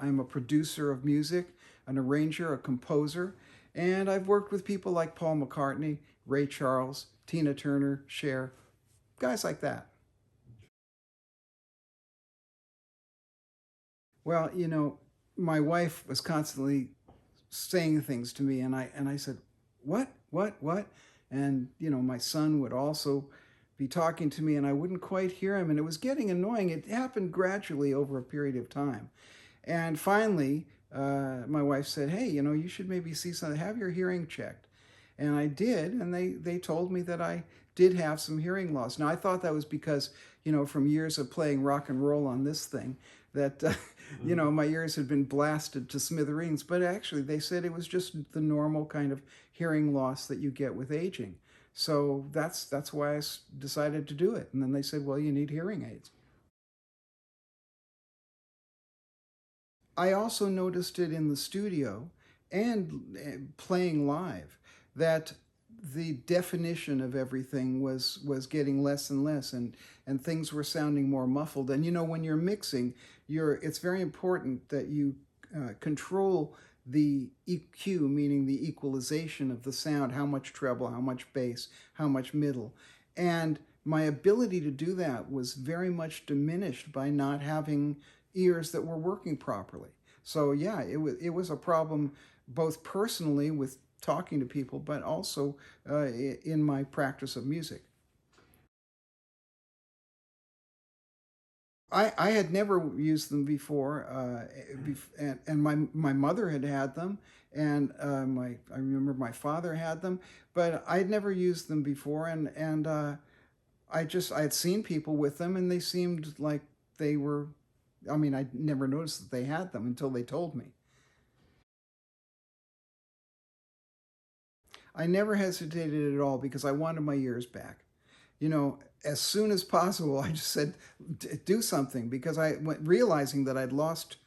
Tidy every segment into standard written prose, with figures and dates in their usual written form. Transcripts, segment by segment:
I'm a producer of music, an arranger, a composer, and I've worked with people like Paul McCartney, Ray Charles, Tina Turner, Cher, guys like that. Well, my wife was constantly saying things to me, and I said, what?" And my son would also be talking to me, and I wouldn't quite hear him, and it was getting annoying. It happened gradually over a period of time, and finally, my wife said, "Hey, you should maybe see something. Have your hearing checked." And I did, and they told me that I did have some hearing loss. Now I thought that was because from years of playing rock and roll on this thing that my ears had been blasted to smithereens. But actually, they said it was just the normal kind of hearing loss that you get with aging. So that's why I decided to do it. And then they said, "Well, you need hearing aids." I also noticed it in the studio and playing live that the definition of everything was getting less and less, and things were sounding more muffled. And when you're mixing, it's very important that you control the EQ, meaning the equalization of the sound, how much treble, how much bass, how much middle. And my ability to do that was very much diminished by not having ears that were working properly. So yeah, it was a problem both personally with talking to people, but also in my practice of music. I had never used them before, and my mother had them, and I remember my father had them, but I'd never used them before, and I had seen people with them, and they seemed like they were. I mean, I never noticed that they had them until they told me. I never hesitated at all because I wanted my ears back. As soon as possible, I just said, do something because I went realizing that I'd lost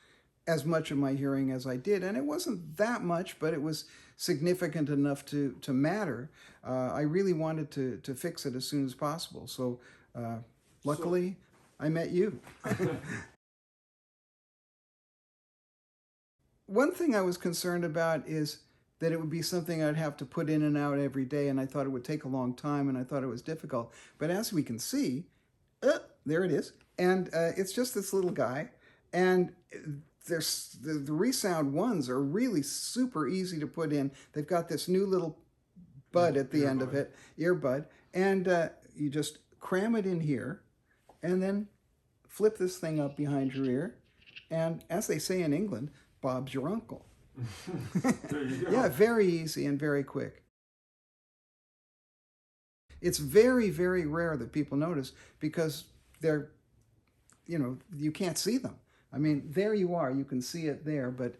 as much of my hearing as I did. And it wasn't that much, but it was significant enough to matter. I really wanted to fix it as soon as possible. So luckily, I met you. One thing I was concerned about is that it would be something I'd have to put in and out every day, and I thought it would take a long time, and I thought it was difficult. But as we can see, there it is, and it's just this little guy, and there's the ReSound ones are really super easy to put in. They've got this new little bud at the end of it, earbud, and you just cram it in here, and then flip this thing up behind your ear, and as they say in England, Bob's your uncle. There you go. Yeah, very easy and very quick. It's very, very rare that people notice because they're, you can't see them. I mean, there you are, you can see it there, but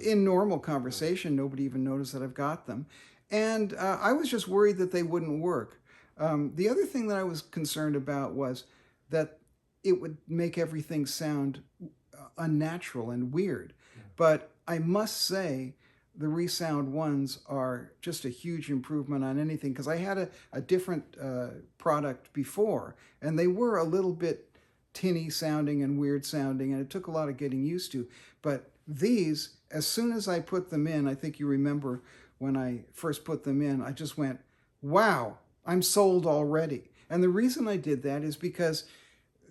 in normal conversation, nobody even knows that I've got them. And I was just worried that they wouldn't work. The other thing that I was concerned about was that it would make everything sound unnatural and weird. But I must say, the ReSound ones are just a huge improvement on anything because I had a different product before, and they were a little bit tinny sounding and weird sounding, and it took a lot of getting used to. But these, as soon as I put them in, I think you remember when I first put them in, I just went, wow, I'm sold already. And the reason I did that is because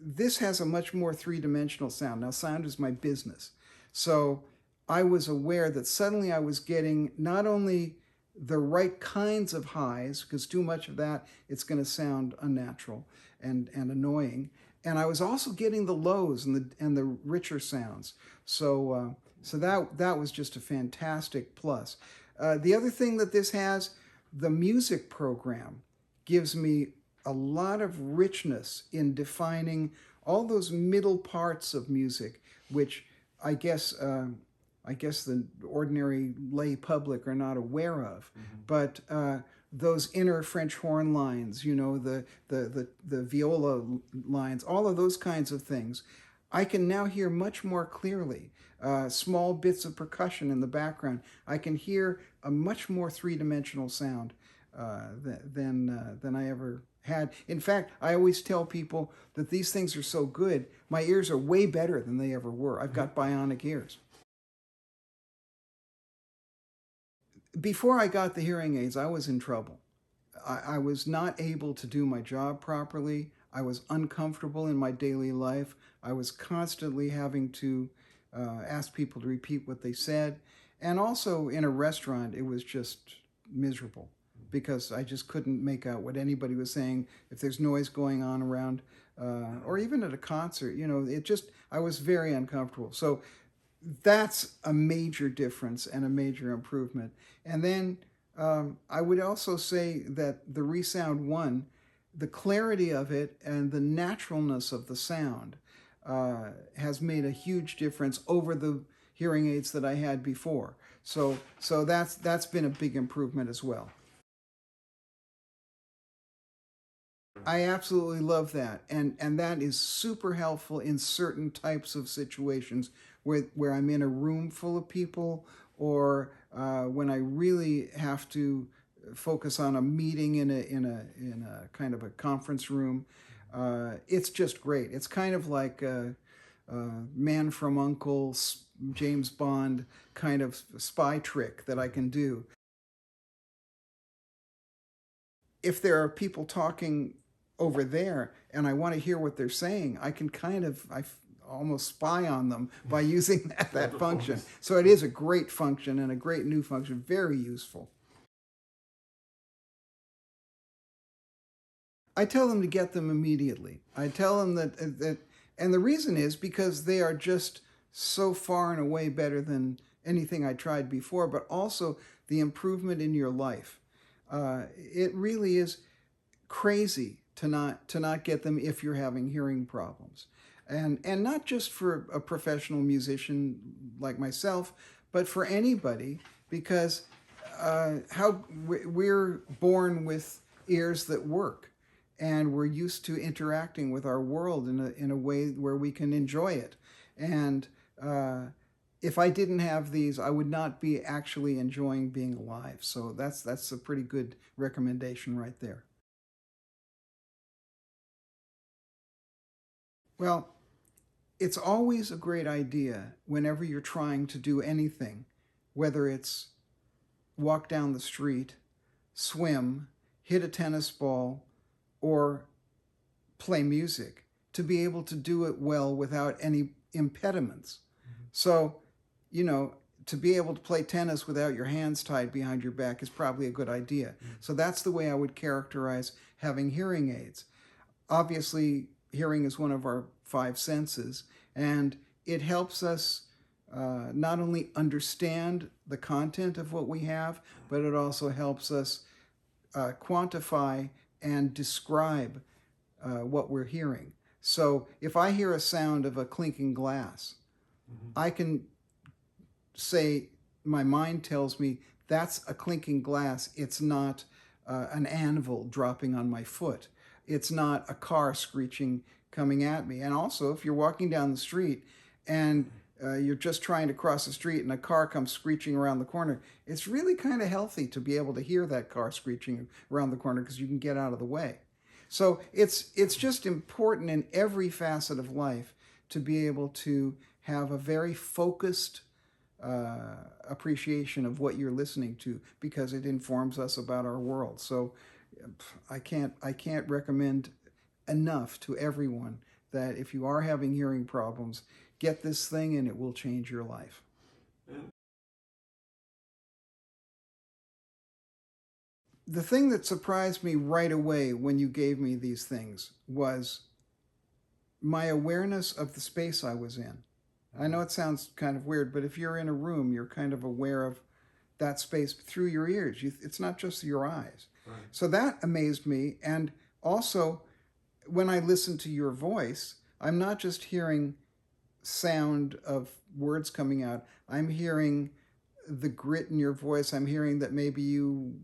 this has a much more three-dimensional sound. Now, sound is my business. So I was aware that suddenly I was getting not only the right kinds of highs, because too much of that, it's going to sound unnatural and annoying. And I was also getting the lows and the richer sounds. So that was just a fantastic plus. The other thing that this has, the music program gives me a lot of richness in defining all those middle parts of music, which I guess the ordinary lay public are not aware of. But those inner French horn lines, the viola lines, all of those kinds of things, I can now hear much more clearly. Small bits of percussion in the background, I can hear a much more three-dimensional sound than I ever had. In fact, I always tell people that these things are so good, my ears are way better than they ever were. I've got bionic ears. Before I got the hearing aids, I was in trouble. I was not able to do my job properly. I was uncomfortable in my daily life. I was constantly having to ask people to repeat what they said. And also in a restaurant, it was just miserable because I just couldn't make out what anybody was saying. If there's noise going on around, or even at a concert, I was very uncomfortable. So that's a major difference and a major improvement. And then I would also say that the ReSound ONE, the clarity of it and the naturalness of the sound has made a huge difference over the hearing aids that I had before. So that's been a big improvement as well. I absolutely love that, and that is super helpful in certain types of situations where I'm in a room full of people, or when I really have to focus on a meeting in a kind of a conference room. It's just great. It's kind of like Man from U.N.C.L.E., James Bond kind of spy trick that I can do. If there are people talking over there and I want to hear what they're saying, I can almost spy on them by using that function. So it is a great function and a great new function, very useful. I tell them to get them immediately. I tell them that and the reason is because they are just so far and away better than anything I tried before, but also the improvement in your life. It really is crazy to not get them if you're having hearing problems, and not just for a professional musician like myself, but for anybody, because we're born with ears that work, and we're used to interacting with our world in a way where we can enjoy it. And if I didn't have these, I would not be actually enjoying being alive. So that's a pretty good recommendation right there. Well, it's always a great idea whenever you're trying to do anything, whether it's walk down the street, swim, hit a tennis ball, or play music, to be able to do it well without any impediments. So, to be able to play tennis without your hands tied behind your back is probably a good idea. So that's the way I would characterize having hearing aids. Obviously, hearing is one of our five senses, and it helps us not only understand the content of what we have, but it also helps us quantify and describe what we're hearing. So if I hear a sound of a clinking glass, I can say, my mind tells me that's a clinking glass. It's not an anvil dropping on my foot. It's not a car screeching coming at me. And also, if you're walking down the street and you're just trying to cross the street and a car comes screeching around the corner, it's really kind of healthy to be able to hear that car screeching around the corner because you can get out of the way. So it's just important in every facet of life to be able to have a very focused appreciation of what you're listening to, because it informs us about our world. So I can't recommend enough to everyone that if you are having hearing problems, get this thing and it will change your life. The thing that surprised me right away when you gave me these things was my awareness of the space I was in. I know it sounds kind of weird, but if you're in a room, you're kind of aware of that space through your ears. It's not just your eyes. Right. So that amazed me. And also, when I listen to your voice, I'm not just hearing sound of words coming out. I'm hearing the grit in your voice. I'm hearing that maybe you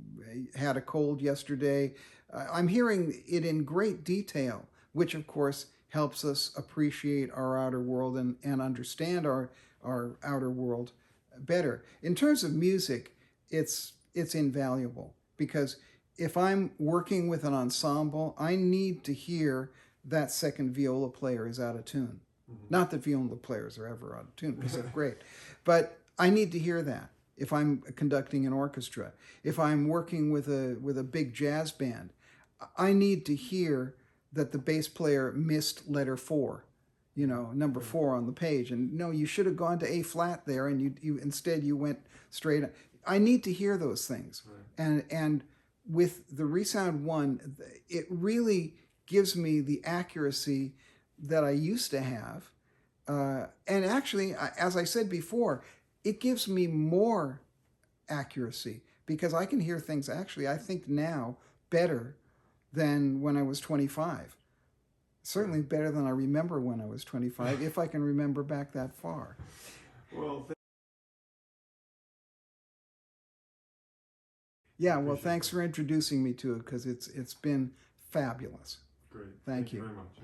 had a cold yesterday. I'm hearing it in great detail, which of course helps us appreciate our outer world and understand our outer world better. In terms of music, it's invaluable, because if I'm working with an ensemble, I need to hear that second viola player is out of tune. Not that viola players are ever out of tune, because they're great. But I need to hear that if I'm conducting an orchestra. If I'm working with a big jazz band, I need to hear that the bass player missed letter 4, number 4 on the page. And no, you should have gone to A flat there, and you instead you went straight. I need to hear those things. Right. And with the ReSound ONE, it really gives me the accuracy that I used to have. And actually, as I said before, it gives me more accuracy because I can hear things, actually, I think now, better than when I was 25. Certainly better than I remember when I was 25, if I can remember back that far. Well, yeah, well, thanks for introducing me to it, because it's been fabulous. Great. Thank you very much.